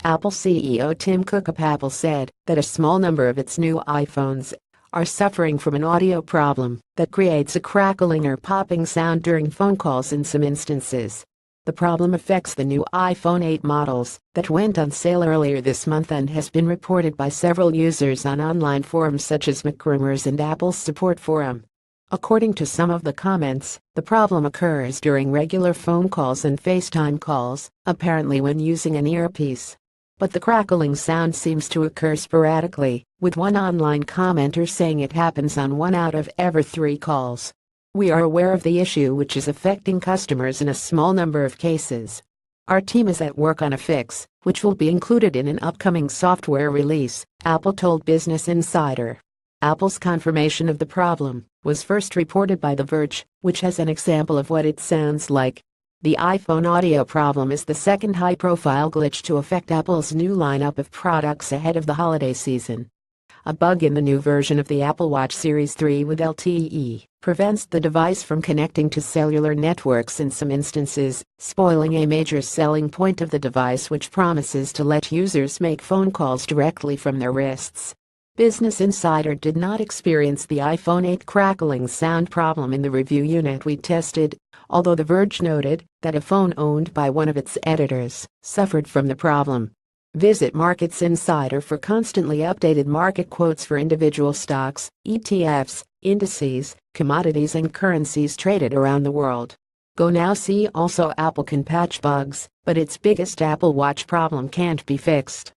Apple CEO Tim CookAPapple said that a small number of its new iPhones are suffering from an audio problem that creates a crackling or popping sound during phone calls in some instances. The problem affects the new iPhone 8 models that went on sale earlier this month and has been reported by several users on online forums such as MacRumors and Apple's support forum. According to some of the comments, the problem occurs during regular phone calls and FaceTime calls, apparently when using an earpiece. But the crackling sound seems to occur sporadically, with one online commenter saying it happens on 1 out of every 3 calls. We are aware of the issue, which is affecting customers in a small number of cases. Our team is at work on a fix, which will be included in an upcoming software release, Apple told Business Insider. Apple's confirmation of the problem was first reported by The Verge, which has an example of what it sounds like. The iPhone audio problem is the second high-profile glitch to affect Apple's new lineup of products ahead of the holiday season. A bug in the new version of the Apple Watch Series 3 with LTE prevents the device from connecting to cellular networks in some instances, spoiling a major selling point of the device, which promises to let users make phone calls directly from their wrists. Business Insider did not experience the iPhone 8 crackling sound problem in the review unit we tested, although The Verge noted that a phone owned by one of its editors suffered from the problem. Visit Markets Insider for constantly updated market quotes for individual stocks, ETFs, indices, commodities and currencies traded around the world. Go now. See also: Apple can patch bugs, but its biggest Apple Watch problem can't be fixed.